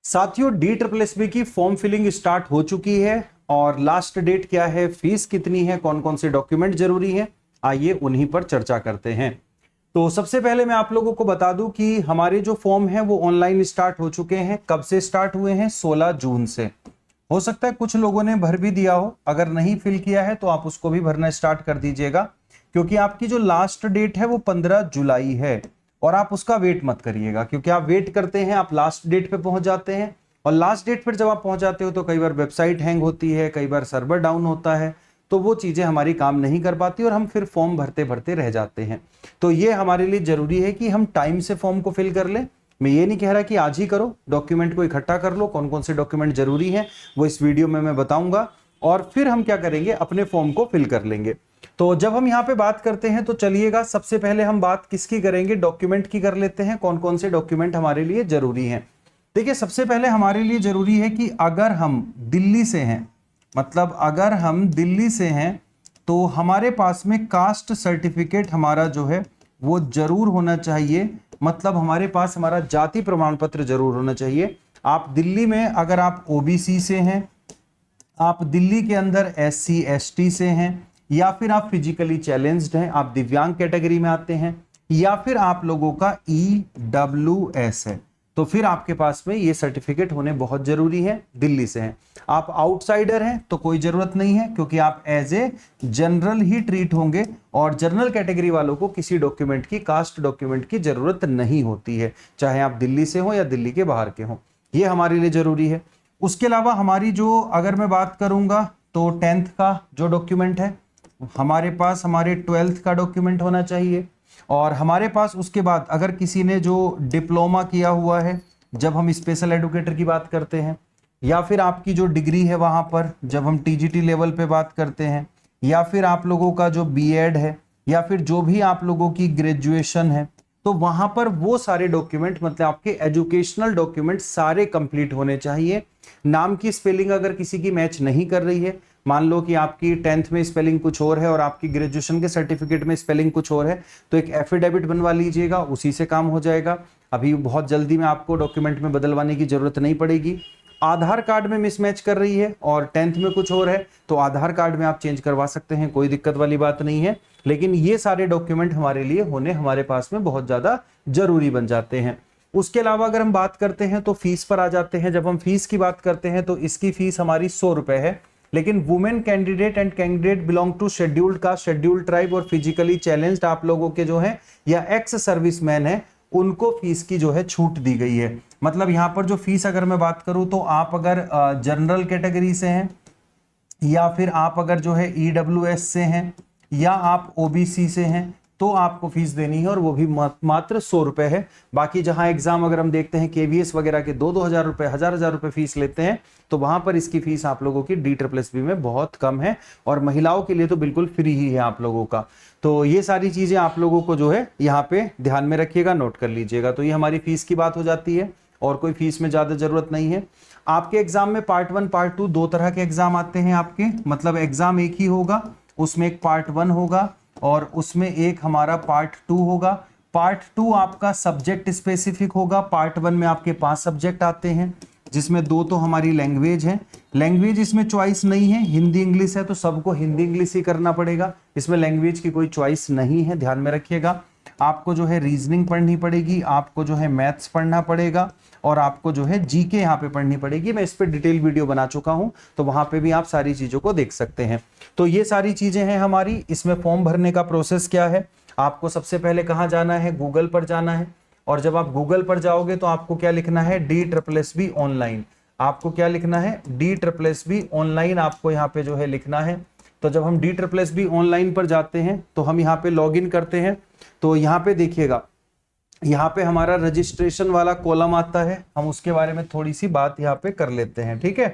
साथियों DSSB की form filling start हो चुकी है और लास्ट डेट क्या है, फीस कितनी है, कौन कौन से डॉक्यूमेंट जरूरी हैं, आइए उन्हीं पर चर्चा करते हैं। तो सबसे पहले मैं आप लोगों को बता दूं कि हमारे जो फॉर्म है वो ऑनलाइन स्टार्ट हो चुके हैं। कब से स्टार्ट हुए हैं? 16 जून से। हो सकता है कुछ लोगों ने भर भी दिया हो, अगर नहीं फिल किया है तो आप उसको भी भरना स्टार्ट कर दीजिएगा, क्योंकि आपकी जो लास्ट डेट है वो 15 जुलाई है। और आप उसका वेट मत करिएगा, क्योंकि आप वेट करते हैं आप लास्ट डेट पे पहुंच जाते हैं, और लास्ट डेट पर जब आप पहुंच जाते हो तो कई बार वेबसाइट हैंग होती है, कई बार सर्वर डाउन होता है, तो वो चीजें हमारी काम नहीं कर पाती और हम फिर फॉर्म भरते भरते रह जाते हैं। तो ये हमारे लिए जरूरी है कि हम टाइम से फॉर्म को फिल कर लें। मैं ये नहीं कह रहा कि आज ही करो, डॉक्यूमेंट को इकट्ठा कर लो, कौन कौन से डॉक्यूमेंट जरूरी हैं वो इस वीडियो में मैं बताऊंगा, और फिर हम क्या करेंगे, अपने फॉर्म को फिल कर लेंगे। तो जब हम यहाँ पे बात करते हैं तो चलिएगा सबसे पहले हम बात किसकी करेंगे, डॉक्यूमेंट की कर लेते हैं। कौन कौन से डॉक्यूमेंट हमारे लिए जरूरी हैं? देखिए, सबसे पहले हमारे लिए जरूरी है कि अगर हम दिल्ली से हैं, मतलब अगर हम दिल्ली से हैं तो हमारे पास में कास्ट सर्टिफिकेट हमारा जो है वो जरूर होना चाहिए। मतलब हमारे पास हमारा जाति प्रमाण पत्र जरूर होना चाहिए। आप दिल्ली में अगर आप ओबीसी से हैं, आप दिल्ली के अंदर SC ST से हैं, या फिर आप फिजिकली चैलेंज्ड हैं, आप दिव्यांग कैटेगरी में आते हैं, या फिर आप लोगों का EWS है, तो फिर आपके पास में ये सर्टिफिकेट होने बहुत जरूरी है। दिल्ली से हैं। आप आउटसाइडर हैं तो कोई जरूरत नहीं है, क्योंकि आप एज ए जनरल ही ट्रीट होंगे, और जनरल कैटेगरी वालों को किसी डॉक्यूमेंट की, कास्ट डॉक्यूमेंट की जरूरत नहीं होती है, चाहे आप दिल्ली से हो या दिल्ली के बाहर के हो। ये हमारे लिए जरूरी है। उसके अलावा हमारी जो, अगर मैं बात करूंगा तो 10th का जो डॉक्यूमेंट है हमारे पास, हमारे 12th का डॉक्यूमेंट होना चाहिए। और हमारे पास उसके बाद अगर किसी ने जो डिप्लोमा किया हुआ है, जब हम स्पेशल एडुकेटर की बात करते हैं, या फिर आपकी जो डिग्री है वहां पर जब हम TGT लेवल पे बात करते हैं, या फिर आप लोगों का जो BEd है, या फिर जो भी आप लोगों की ग्रेजुएशन है, तो वहां पर वो सारे डॉक्यूमेंट, मतलब आपके एजुकेशनल डॉक्यूमेंट सारे कंप्लीट होने चाहिए। नाम की स्पेलिंग अगर किसी की मैच नहीं कर रही है, मान लो कि आपकी 10th में स्पेलिंग कुछ और है और आपकी ग्रेजुएशन के सर्टिफिकेट में स्पेलिंग कुछ और है, तो एक एफिडेविट बनवा लीजिएगा, उसी से काम हो जाएगा। अभी बहुत जल्दी में आपको डॉक्यूमेंट में बदलवाने की जरूरत नहीं पड़ेगी। आधार कार्ड में मिसमैच कर रही है और 10th में कुछ और है, तो आधार कार्ड में आप चेंज करवा सकते हैं, कोई दिक्कत वाली बात नहीं है। लेकिन ये सारे डॉक्यूमेंट हमारे लिए होने हमारे पास में बहुत ज्यादा जरूरी बन जाते हैं। उसके अलावा अगर हम बात करते हैं तो फीस पर आ जाते हैं। जब हम फीस की बात करते हैं तो इसकी फीस हमारी 100 रुपए है। लेकिन women candidate and candidate belong to scheduled caste, scheduled tribe और फिजिकली चैलेंज्ड आप लोगों के जो है या एक्स सर्विसमैन है, उनको फीस की जो है छूट दी गई है। मतलब यहाँ पर जो फीस अगर मैं बात करूं तो आप अगर जनरल कैटेगरी से हैं, या फिर आप अगर जो है EWS से हैं, या आप OBC से हैं, तो आपको फीस देनी है, और वो भी मात्र 100 रुपए है। बाकी जहां एग्जाम अगर हम देखते हैं KVS वगैरह के 2-2 हजार रुपए, हजार रुपए फीस लेते हैं, तो वहां पर इसकी फीस आप लोगों की DSSB में बहुत कम है, और महिलाओं के लिए तो बिल्कुल फ्री ही है आप लोगों का। तो ये सारी चीजें आप लोगों को जो है यहाँ पे ध्यान में रखिएगा, नोट कर लीजिएगा। तो ये हमारी फीस की बात हो जाती है, और कोई फीस में ज्यादा जरूरत नहीं है। आपके एग्जाम में पार्ट 1 पार्ट 2 दो तरह के एग्जाम आते हैं आपके, मतलब एग्जाम एक ही होगा, उसमें एक पार्ट 1 होगा और उसमें एक हमारा पार्ट 2 होगा। पार्ट 2 आपका सब्जेक्ट स्पेसिफिक होगा। पार्ट 1 में आपके 5 सब्जेक्ट आते हैं, जिसमें 2 तो हमारी लैंग्वेज है। लैंग्वेज इसमें चॉइस नहीं है, हिंदी इंग्लिश है तो सबको हिंदी इंग्लिश ही करना पड़ेगा, इसमें लैंग्वेज की कोई चॉइस नहीं है, ध्यान में रखिएगा। आपको जो है रीजनिंग पढ़नी पड़ेगी, आपको जो है मैथ्स पढ़ना पड़ेगा, और आपको जो है GK यहाँ पे पढ़नी पड़ेगी। मैं इस पे डिटेल वीडियो बना चुका हूँ, तो वहां पे भी आप सारी चीजों को देख सकते हैं। तो ये सारी चीजें हैं हमारी। इसमें फॉर्म भरने का प्रोसेस क्या है, आपको सबसे पहले कहाँ जाना है, गूगल पर जाना है। और जब आप गूगल पर जाओगे तो आपको क्या लिखना है, DSSB ऑनलाइन। आपको क्या लिखना है, DSSB ऑनलाइन, आपको यहाँ पे जो है लिखना है। तो जब हम DSSB ऑनलाइन पर जाते हैं तो हम यहाँ पे लॉग इन करते हैं। तो यहाँ पे देखिएगा, यहाँ पे हमारा रजिस्ट्रेशन वाला कॉलम आता है, हम उसके बारे में थोड़ी सी बात यहाँ पे कर लेते हैं, ठीक है।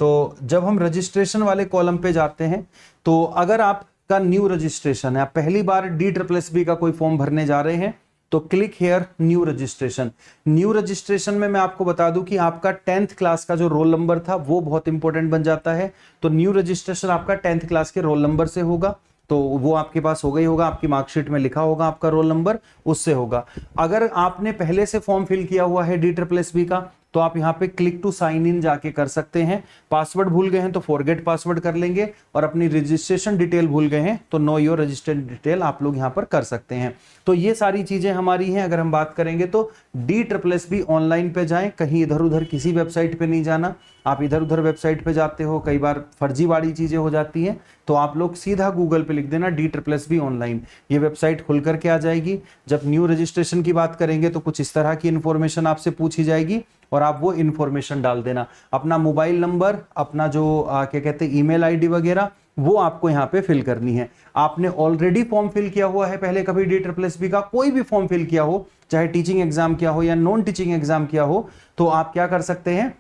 तो जब हम रजिस्ट्रेशन वाले कॉलम पे जाते हैं, तो अगर आपका न्यू रजिस्ट्रेशन है, आप पहली बार DSSB का कोई फॉर्म भरने जा रहे हैं, तो click here new registration. New registration में मैं आपको बता दूं कि आपका 10th क्लास का जो रोल नंबर था वो बहुत इंपॉर्टेंट बन जाता है। तो न्यू रजिस्ट्रेशन आपका 10th क्लास के रोल नंबर से होगा, तो वो आपके पास हो गई होगा, आपकी मार्कशीट में लिखा होगा आपका रोल नंबर, उससे होगा। अगर आपने पहले से फॉर्म फिल किया हुआ है DSSB का, तो आप यहाँ पे क्लिक टू साइन इन जाके कर सकते हैं। पासवर्ड भूल गए हैं तो फॉरगेट पासवर्ड कर लेंगे, और अपनी रजिस्ट्रेशन डिटेल भूल गए हैं तो नो योर रजिस्टर्ड डिटेल आप लोग यहाँ पर कर सकते हैं। तो ये सारी चीजें हमारी हैं। अगर हम बात करेंगे तो DSSB ऑनलाइन पे जाएं, कहीं इधर उधर किसी वेबसाइट पे नहीं जाना। आप इधर उधर वेबसाइट पे जाते हो, कई बार फर्जीवाड़ी चीजें हो जाती हैं, तो आप लोग सीधा गूगल पे लिख देना DSSB ऑनलाइन, ये वेबसाइट खुल करके आ जाएगी। जब न्यू रजिस्ट्रेशन की बात करेंगे तो कुछ इस तरह की इंफॉर्मेशन आपसे पूछी जाएगी, और आप वो इंफॉर्मेशन डाल देना, अपना मोबाइल नंबर, अपना जो क्या कहते हैं ईमेल आईडी वगैरह, वो आपको यहाँ पे फिल करनी है। आपने ऑलरेडी फॉर्म फिल किया हुआ है पहले कभी DSSB का, कोई भी फॉर्म फिल किया हो, चाहे टीचिंग एग्जाम किया हो या नॉन टीचिंग एग्जाम किया हो, तो आप क्या कर सकते हैं,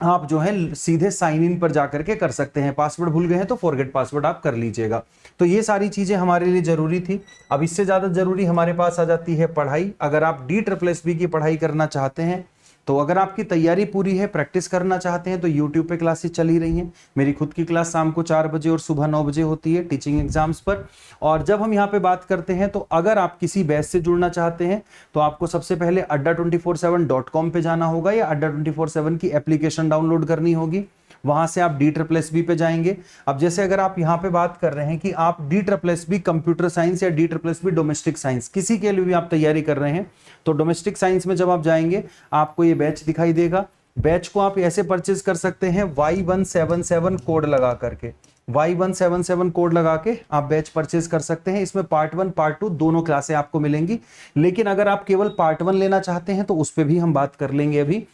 आप जो है सीधे साइन इन पर जाकर के कर सकते हैं। पासवर्ड भूल गए हैं तो फॉरगेट पासवर्ड आप कर लीजिएगा। तो ये सारी चीजें हमारे लिए जरूरी थी। अब इससे ज्यादा जरूरी हमारे पास आ जाती है पढ़ाई। अगर आप DSSB की पढ़ाई करना चाहते हैं, तो अगर आपकी तैयारी पूरी है, प्रैक्टिस करना चाहते हैं, तो YouTube पे क्लासेस चली रही हैं। मेरी खुद की क्लास शाम को 4 बजे और सुबह 9 बजे होती है टीचिंग एग्जाम्स पर। और जब हम यहाँ पे बात करते हैं, तो अगर आप किसी बैच से जुड़ना चाहते हैं तो आपको सबसे पहले adda247.com पे जाना होगा, या adda247 की एप्लीकेशन डाउनलोड करनी होगी। वहां से आप DSSB पे जाएंगे। अब जैसे अगर आप यहाँ पे बात कर रहे हैं कि आप DSSB कंप्यूटर साइंस या DSSB डोमेस्टिक साइंस, किसी के लिए भी आप तैयारी कर रहे हैं, तो डोमेस्टिक साइंस में जब आप जाएंगे आपको ये बैच दिखाई देगा। बैच को आप ऐसे परचेज कर सकते हैं Y177 कोड लगा करके, Y177 कोड लगा के आप बैच परचेज कर सकते हैं। इसमें पार्ट 1 पार्ट 2 दोनों क्लासें आपको मिलेंगी। लेकिन अगर आप केवल पार्ट 1 लेना चाहते हैं तो उस पर भी हम बात कर लेंगे अभी।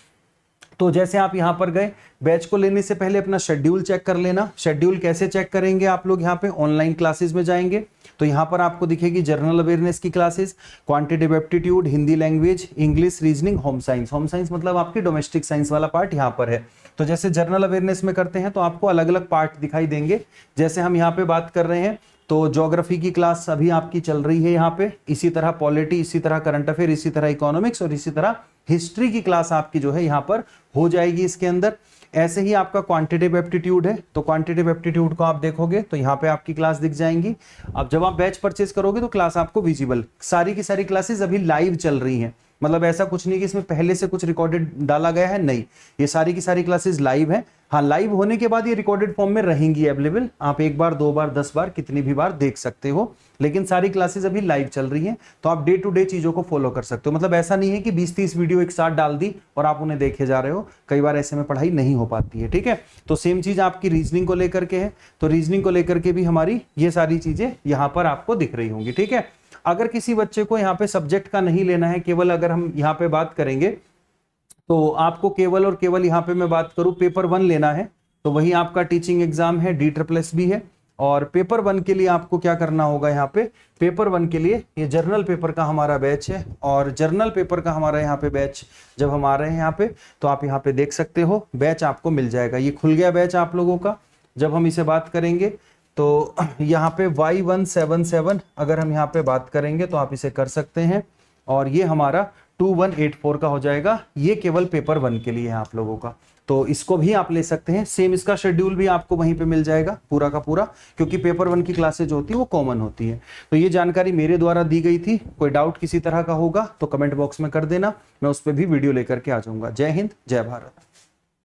तो जैसे आप यहां पर गए, बैच को लेने से पहले अपना शेड्यूल चेक कर लेना। शेड्यूल कैसे चेक करेंगे आप लोग, यहाँ पे ऑनलाइन क्लासेस में जाएंगे तो यहाँ पर आपको दिखेगी जनरल अवेयरनेस की classes, quantitative aptitude, Hindi language, English, reasoning, home science. Home science मतलब आपकी डोमेस्टिक साइंस वाला पार्ट यहाँ पर है। तो जैसे जनरल अवेयरनेस में करते हैं तो आपको अलग अलग पार्ट दिखाई देंगे। जैसे हम यहाँ पे बात कर रहे हैं तो ज्योग्राफी की क्लास अभी आपकी चल रही है यहाँ पे, इसी तरह पॉलिटी, इसी तरह करंट अफेयर, इसी तरह इकोनॉमिक्स, और इसी तरह हिस्ट्री की क्लास आपकी जो है यहाँ पर हो जाएगी इसके अंदर। ऐसे ही आपका क्वांटिटेटिव एप्टीट्यूड है, तो क्वांटिटेटिव एप्टीट्यूड को आप देखोगे तो यहाँ पे आपकी क्लास दिख जाएंगी। अब जब आप बैच परचेज करोगे तो क्लास आपको विजिबल, सारी की सारी क्लासेस अभी लाइव चल रही हैं। मतलब ऐसा कुछ नहीं कि इसमें पहले से कुछ रिकॉर्डेड डाला गया है, नहीं, ये सारी की सारी क्लासेस लाइव हैं। हाँ, लाइव होने के बाद ये रिकॉर्डेड फॉर्म में रहेंगी अवेलेबल, आप 1 बार 2 बार 10 बार कितनी भी बार देख सकते हो। लेकिन सारी क्लासेस अभी लाइव चल रही हैं, तो आप डे टू डे चीजों को फॉलो कर सकते हो। मतलब ऐसा नहीं है कि 20-30 वीडियो एक साथ डाल दी और आप उन्हें देखे जा रहे हो, कई बार ऐसे में पढ़ाई नहीं हो पाती है। ठीक है, तो सेम चीज आपकी रीजनिंग को लेकर के है, तो रीजनिंग को लेकर के भी हमारी ये सारी चीजें यहाँ पर आपको दिख रही होंगी। ठीक है, अगर किसी बच्चे को यहाँ पे सब्जेक्ट का नहीं लेना है, केवल अगर हम यहाँ पे बात करेंगे तो आपको केवल और केवल यहाँ पे मैं बात करूँ पेपर 1 लेना है, तो वही आपका टीचिंग एग्जाम है, DSSB है। और पेपर 1 के लिए आपको क्या करना होगा, यहाँ पे पेपर 1 के लिए ये जर्नल पेपर का हमारा बैच है, और जर्नल पेपर का हमारा यहाँ पे बैच जब हम आ रहे हैं यहाँ पे, तो आप यहाँ पे देख सकते हो बैच आपको मिल जाएगा। ये खुल गया बैच आप लोगों का। जब हम इसे बात करेंगे तो यहाँ पे Y177 अगर हम यहाँ पे बात करेंगे तो आप इसे कर सकते हैं, और ये हमारा 2184 का हो जाएगा। ये केवल पेपर 1 के लिए है आप लोगों का, तो इसको भी आप ले सकते हैं। सेम इसका शेड्यूल भी आपको वहीं पे मिल जाएगा पूरा का पूरा, क्योंकि पेपर 1 की क्लासेज जो होती है वो कॉमन होती है। तो ये जानकारी मेरे द्वारा दी गई थी। कोई डाउट किसी तरह का होगा तो कमेंट बॉक्स में कर देना, मैं उस पर भी वीडियो लेकर के आ जाऊंगा। जय हिंद, जय भारत।